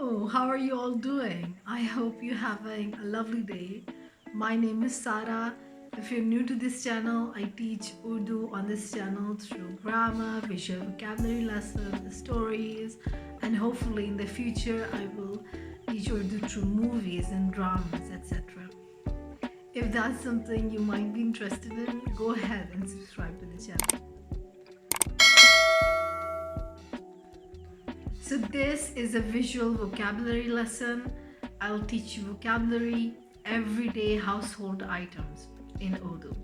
Oh, how are you all doing? I hope you're having a lovely day. My name is Sara. If you're new to this channel, I teach Urdu on this channel through grammar, visual vocabulary lessons, stories, and hopefully in the future I will teach Urdu through movies and dramas, etc. If that's something you might be interested in, go ahead and subscribe to the channel. So this is a visual vocabulary lesson. I'll teach you vocabulary, everyday household items in Urdu.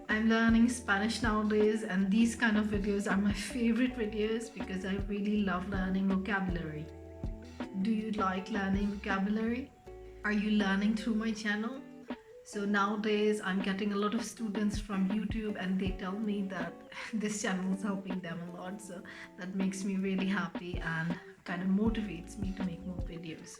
I'm learning Spanish nowadays, and these kind of videos are my favorite videos because I really love learning vocabulary. Do you like learning vocabulary? Are you learning through my channel? So nowadays I'm getting a lot of students from YouTube and they tell me that this channel is helping them a lot. So that makes me really happy and kind of motivates me to make more videos.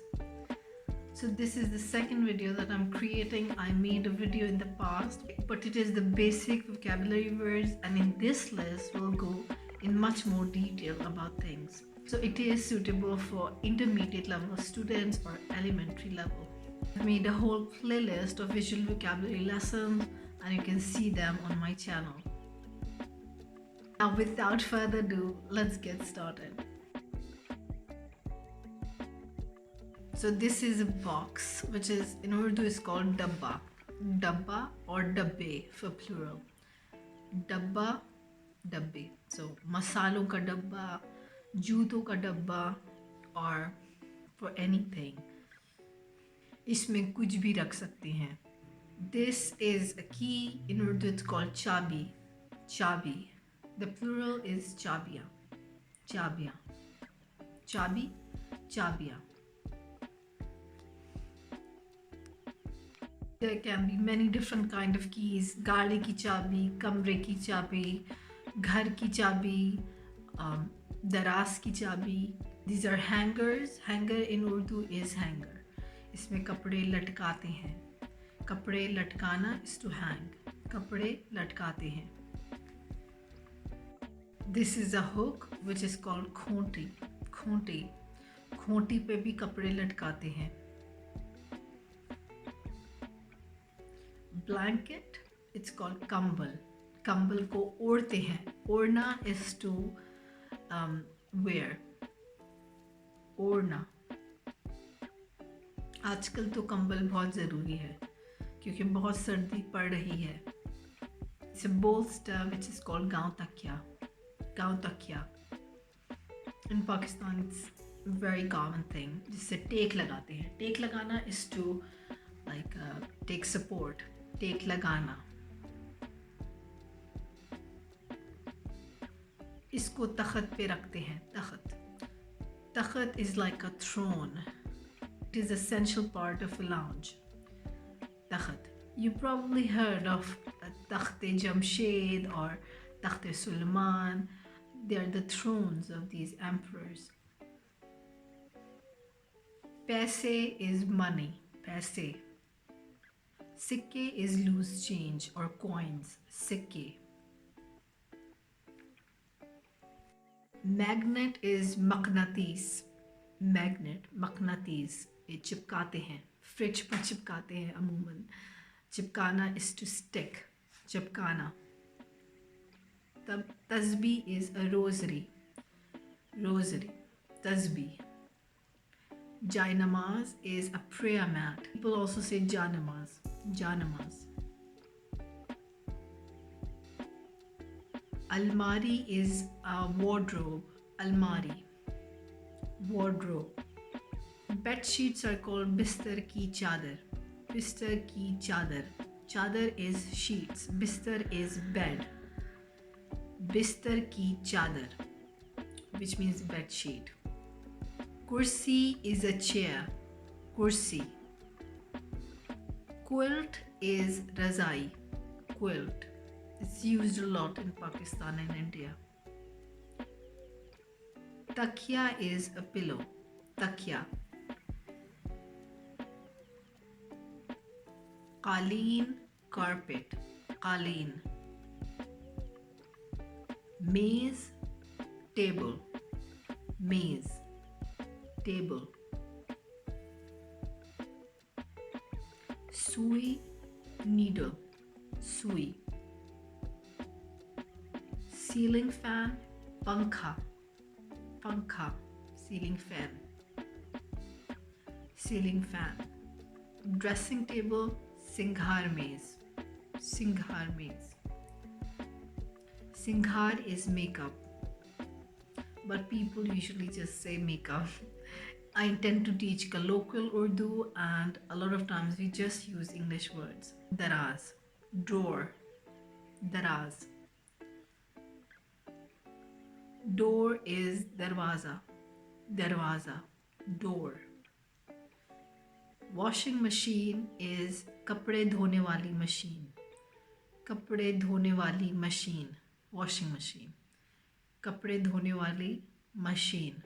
So this is the second video that I'm creating. I made a video in the past, but it is the basic vocabulary words, and in this list we'll go in much more detail about things. So it is suitable for intermediate level students or elementary level. I've made a whole playlist of visual vocabulary lessons and you can see them on my channel. Now without further ado, let's get started. So this is a box which is in Urdu is called dabba. Dabba or dabbe for plural. Dabba, dabbe. So masalon ka dabba, जूतों का डब्बा, or for anything. इसमें कुछ भी रख सकते हैं. This is a key. In Urdu it's called chabi. Chabi. The plural is chabia. Chabia. Chabi, chabia. There can be many different kind of keys. गाड़ी की चाबी, कमरे की चाबी, घर की चाबी, दराज की चाबी. These are hangers. Hanger in Urdu is hanger. इसमें कपड़े लटकाते हैं. कपड़े लटकाना is to hang. कपड़े लटकाते हैं. This is a hook which is called खोंटी. खोंटी. खोंटी पे भी कपड़े लटकाते हैं. Blanket, it's called कंबल. कंबल को ओढ़ते हैं. ओढ़ना is to wear. ओढ़ना. आजकल तो कंबल बहुत ज़रूरी है क्योंकि बहुत सर्दी पड़ रही है. It's a bolster which is called गाँव तकिया. गाँव तकिया. In Pakistan it's a very common thing. जिससे टेक लगाते हैं. टेक लगाना is to like take support. टेक लगाना. इसको तख्त पे रखते हैं. तख्त. तख्त is like a throne. It is an essential part of a lounge. Takht. You probably heard of Takht-e-Jamshed or Takht-e-Sulman. They are the thrones of these emperors. Paise is money. Paise. Sikke is loose change or coins. Sikke. Magnet is maqnatis. Magnet, maqnatis. ये चिपकाते हैं. Fridge पर चिपकाते हैं अमूमन. चिपकाना is to stick. चिपकाना. तब तस्बी is a rosary. Rosary. Tasbih. Jainamaz is a prayer mat. People also say janamaz. Janamaz. Almari is a wardrobe. Almari. Wardrobe. Bed sheets are called bistar ki chadar. Bistar ki chadar. Chadar is sheets. Bistar is bed. Bistar ki chadar, which means bed sheet. Kursi is a chair. Kursi. Quilt is razai. Quilt. It's used a lot in Pakistan and India. Takya is a pillow. Takya. Qaleen, carpet. Qaleen. Maze, table. Maze. Table. Sui, needle, sui. Ceiling fan, pankha, pankha, ceiling fan. Ceiling fan. Dressing table, singhar maze, singhar maze. Singhar is makeup, but people usually just say makeup. I intend to teach colloquial Urdu, and a lot of times we just use English words. Daraz, door, daraz. Door is darwaza, darwaza, door. Washing machine is kapde dhone wali machine, kapde dhone wali machine, washing machine, kapde dhone wali machine.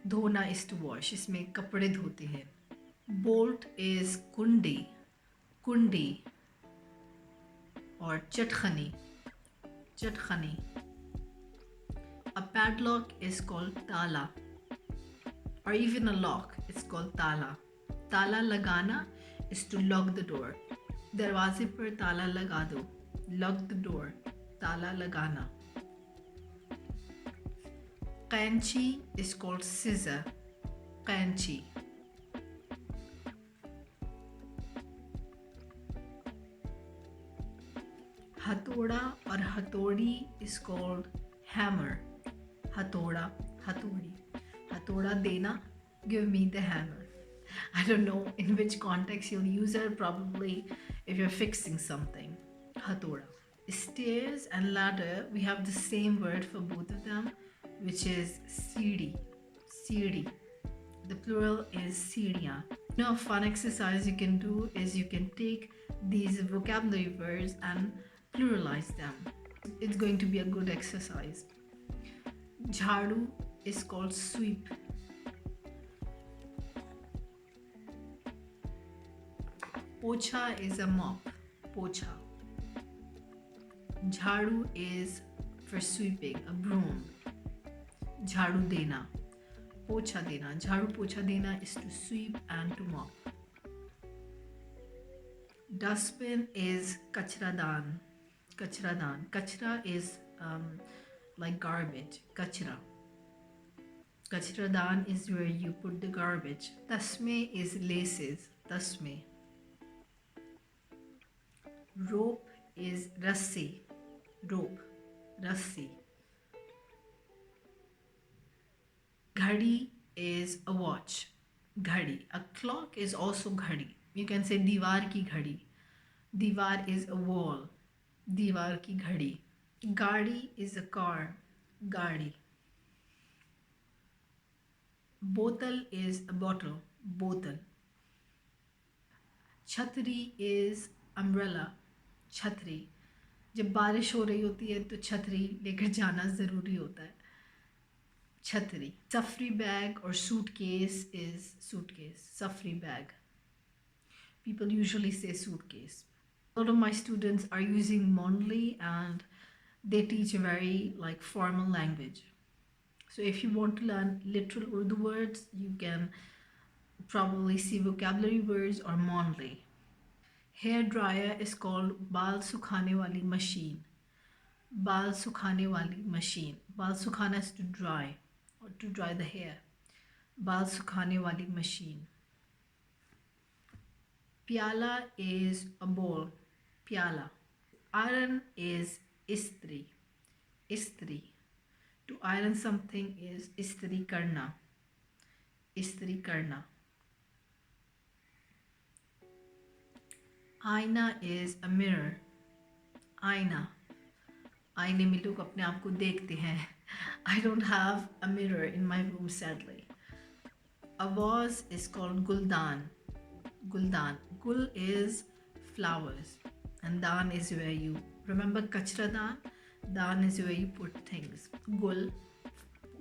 धोना is to wash, इसमें कपड़े धोते हैं. Bolt is कुंडी, कुंडी और चटखनी, चटखनी. A padlock is called tala, or even a lock, it's called tala. Tala lagana is to lock the door. दरवाजे पर ताला लगा दो, lock the door, ताला लगाना. Kanchi is called scissor, kanchi. Hatoda or hatodi is called hammer, hatoda, hatodi. Hatoda dena, give me the hammer. I don't know in which context you'll use it, probably if you're fixing something. Hatoda. Stairs and ladder, we have the same word for both of them, which is siri, siri. The plural is siria. Now, a fun exercise you can do is you can take these vocabulary words and pluralize them. It's going to be a good exercise. Jhadu is called sweep. Pocha is a mop, pocha. Jhadu is for sweeping, a broom. Jhadu dena, pocha dena. Jhadu pocha dena is to sweep and to mop. Dustbin is kachradan, kachradan. Kachra is like garbage, kachra. Kachradan is where you put the garbage. Tasme is laces, tasme. Rope is rassi, rope, rassi. Ghadi is a watch, ghadi. A clock is also ghadi. You can say diwar ki ghadi. Diwar is a wall, diwar ki ghadi. Gadi is a car, gadi. Botal is a bottle, botal. Chhatri is umbrella, छतरी. जब बारिश हो रही होती है तो छतरी लेकर जाना ज़रूरी होता है. छतरी. Safri bag or suitcase is suitcase, safri bag. People usually say suitcase. A lot of my students are using Monly and they teach a very like formal language. So if you want to learn literal Urdu words, you can probably see vocabulary words or Monly. Hair dryer is called बाल सुखाने वाली machine. बाल सुखाने वाली machine. बाल सुखाना is to dry or to dry the hair. बाल सुखाने वाली machine. Pyala is a bowl. Pyala. Iron is istri. Istri. To iron something is istri karna. Istri karna. आईना इज अ मिरर. आईना. आईने में लोग अपने आप को देखते हैं. I don't have a mirror in my room, sadly. A vase is called guldan. Guldan. Gul is flowers and dan is where you remember kachra dan. Dan is where you put things. Gul,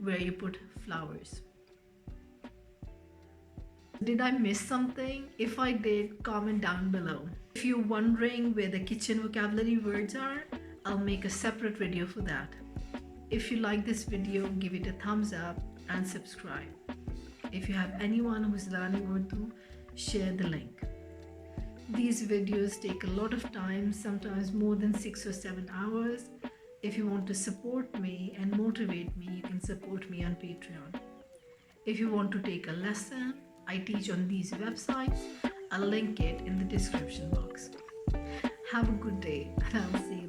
where you put flowers. Did I miss something? If I did, comment down below. If you're wondering where the kitchen vocabulary words are, I'll make a separate video for that. If you like this video, give it a thumbs up and subscribe. If you have anyone who's learning Urdu, share the link. These videos take a lot of time, sometimes more than 6 or 7 hours. If you want to support me and motivate me, you can support me on Patreon. If you want to take a lesson, I teach on these websites. I'll link it in the description box. Have a good day and I'll see you